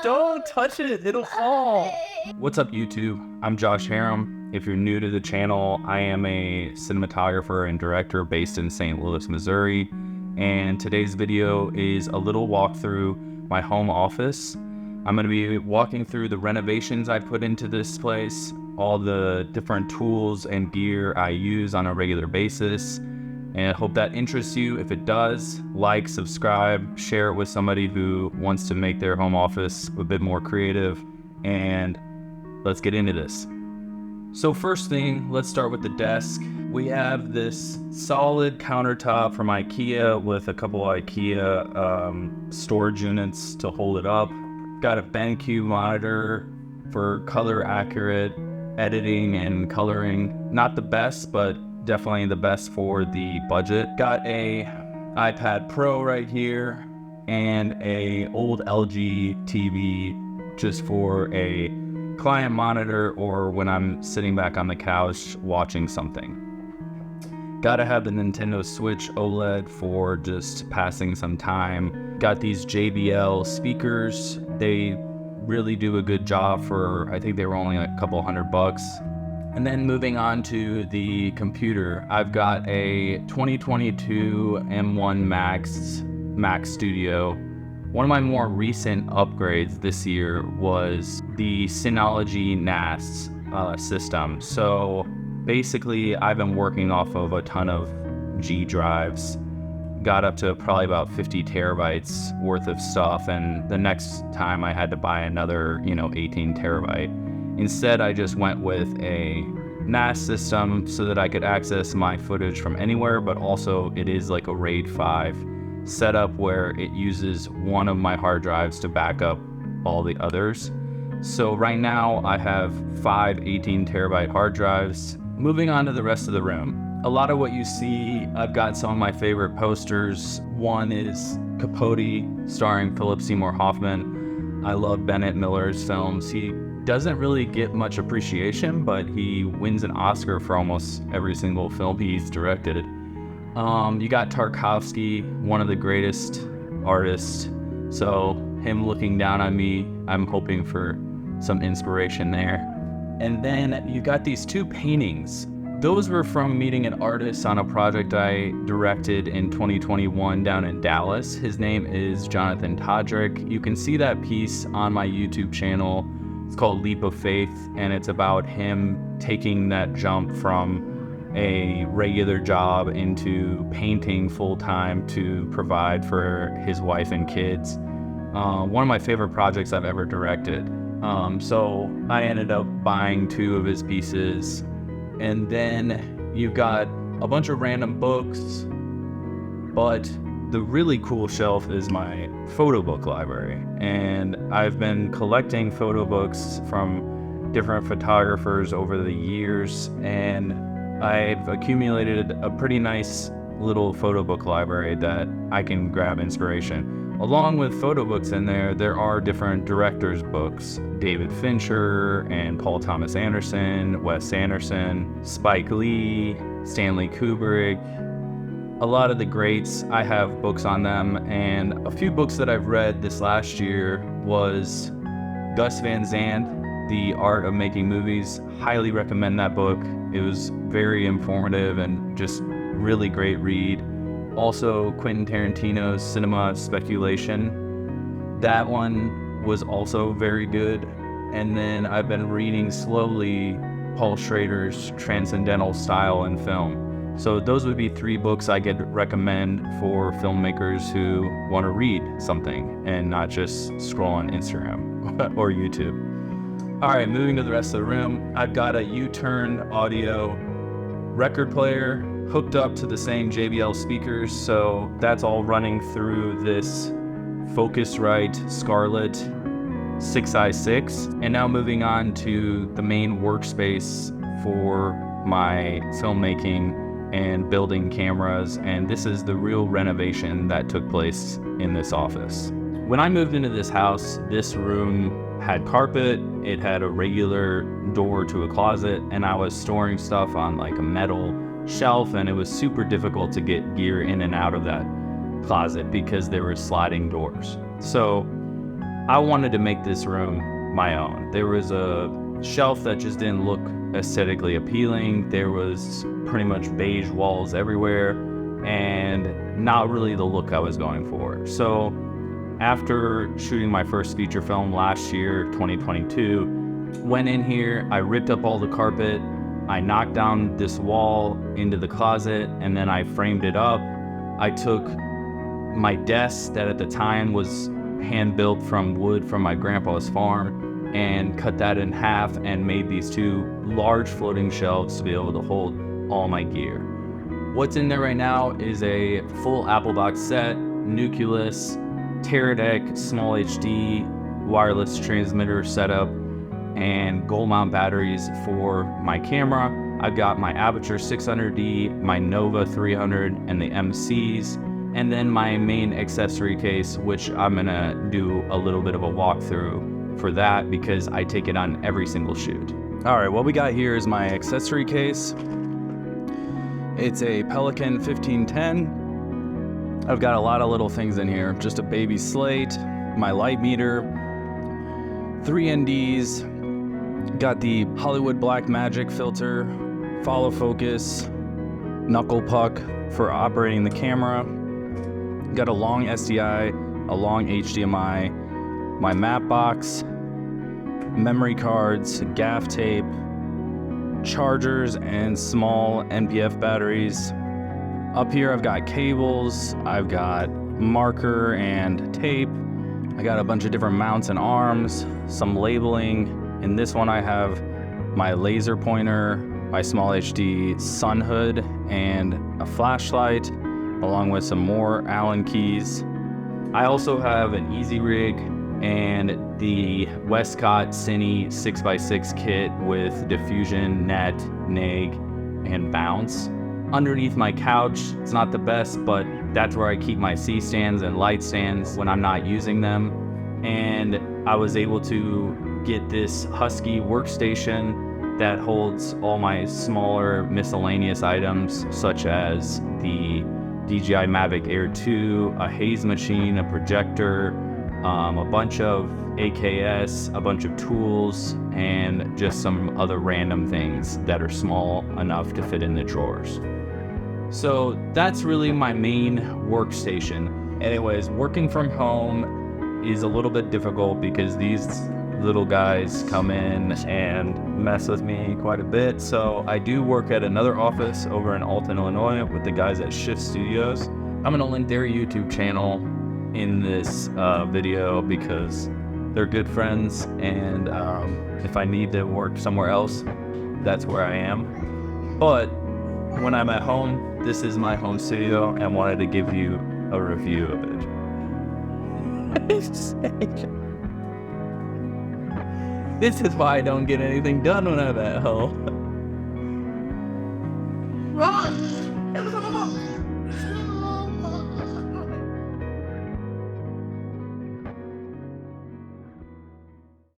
Don't touch it, it'll fall. What's up, YouTube? I'm Josh Harum. If you're new to the channel, I am a cinematographer and director based in St. Louis, Missouri. And today's video is a little walkthrough my home office. I'm going to be walking through the renovations I put into this place, all the different tools and gear I use on a regular basis. And I hope that interests you. If it does, like, subscribe, share it with somebody who wants to make their home office a bit more creative, and let's get into this. So first thing, let's start with the desk. We have this solid countertop from IKEA with a couple IKEA storage units to hold it up. Got a BenQ monitor for color accurate editing and coloring. Not the best, but definitely the best for the budget. Got a iPad Pro right here and a old LG TV just for a client monitor or when I'm sitting back on the couch watching something. Gotta have the Nintendo Switch OLED for just passing some time. Got these JBL speakers. They really do a good job for, I think they were only like a couple $100. And then moving on to the computer, I've got a 2022 M1 Mac Studio. One of my more recent upgrades this year was the Synology NAS system. So basically, I've been working off of a ton of G drives, got up to probably about 50 terabytes worth of stuff. And the next time I had to buy another, 18 terabyte. Instead, I just went with a NAS system so that I could access my footage from anywhere, but also it is like a RAID 5 setup where it uses one of my hard drives to back up all the others. So right now I have 5 18 terabyte hard drives. Moving on to the rest of the room. A lot of what you see, I've got some of my favorite posters. One is Capote starring Philip Seymour Hoffman. I love Bennett Miller's films. He doesn't really get much appreciation, but he wins an Oscar for almost every single film he's directed. You got Tarkovsky, one of the greatest artists. So him looking down on me, I'm hoping for some inspiration there. And then you got these two paintings. Those were from meeting an artist on a project I directed in 2021 down in Dallas. His name is Jonathan Todrick. You can see that piece on my YouTube channel. It's called Leap of Faith, and it's about him taking that jump from a regular job into painting full-time to provide for his wife and kids. One of my favorite projects I've ever directed. So I ended up buying 2 of his pieces. And then you've got a bunch of random books, but the really cool shelf is my Photobook library. And I've been collecting photo books from different photographers over the years, and I've accumulated a pretty nice little photo book library that I can grab inspiration. Along with photo books in there, there are different directors' books. David Fincher and Paul Thomas Anderson, Wes Anderson, Spike Lee, Stanley Kubrick. A lot of the greats, I have books on them, and a few books that I've read this last year was Gus Van Sant, The Art of Making Movies. Highly recommend that book. It was very informative and just really great read. Also, Quentin Tarantino's Cinema Speculation. That one was also very good. And then I've been reading slowly Paul Schrader's Transcendental Style in Film. So those would be 3 books I could recommend for filmmakers who want to read something and not just scroll on Instagram or YouTube. All right, moving to the rest of the room. I've got a U-Turn audio record player hooked up to the same JBL speakers. So that's all running through this Focusrite Scarlett 6i6. And now moving on to the main workspace for my filmmaking and building cameras, and this is the real renovation that took place in this office. When I moved into this house, this room had carpet, it had a regular door to a closet, and I was storing stuff on like a metal shelf, and it was super difficult to get gear in and out of that closet because there were sliding doors. So I wanted to make this room my own. There was a shelf that just didn't look aesthetically appealing. There was pretty much beige walls everywhere and not really the look I was going for. So after shooting my first feature film last year, 2022, went in here, I ripped up all the carpet, I knocked down this wall into the closet, and then I framed it up. I took my desk that at the time was hand-built from wood from my grandpa's farm and cut that in half and made these two large floating shelves to be able to hold all my gear. What's in there right now is a full Apple box set, nucleus, Teradek small HD wireless transmitter setup, and gold mount batteries for my camera. I've got my Aperture 600D, my Nova 300, and the MCs, and then my main accessory case, which I'm gonna do a little bit of a walkthrough for that because I take it on every single shoot. All right, what we got here is my accessory case. It's a Pelican 1510. I've got a lot of little things in here. Just a baby slate, my light meter, 3 NDs, got the Hollywood Black Magic filter, follow focus, knuckle puck for operating the camera, got a long SDI, a long HDMI, my map box, memory cards, gaff tape, chargers, and small NPF batteries. Up here I've got cables, I've got marker and tape, I got a bunch of different mounts and arms, some labeling. In this one I have my laser pointer, my small HD sun hood, and a flashlight, along with some more Allen keys. I also have an Easy Rig and the Westcott Cine 6x6 kit with diffusion, net, neg, and bounce. Underneath my couch, it's not the best, but that's where I keep my C-stands and light stands when I'm not using them. And I was able to get this Husky workstation that holds all my smaller miscellaneous items, such as the DJI Mavic Air 2, a haze machine, a projector, a bunch of AKS, a bunch of tools, and just some other random things that are small enough to fit in the drawers. So that's really my main workstation. Anyways, working from home is a little bit difficult because these little guys come in and mess with me quite a bit. So I do work at another office over in Alton, Illinois with the guys at Shift Studios. I'm gonna link their YouTube channel in this video because they're good friends, and if I need to work somewhere else, that's where I am. But when I'm at home, this is my home studio, and wanted to give you a review of it. This is why I don't get anything done when I'm at home.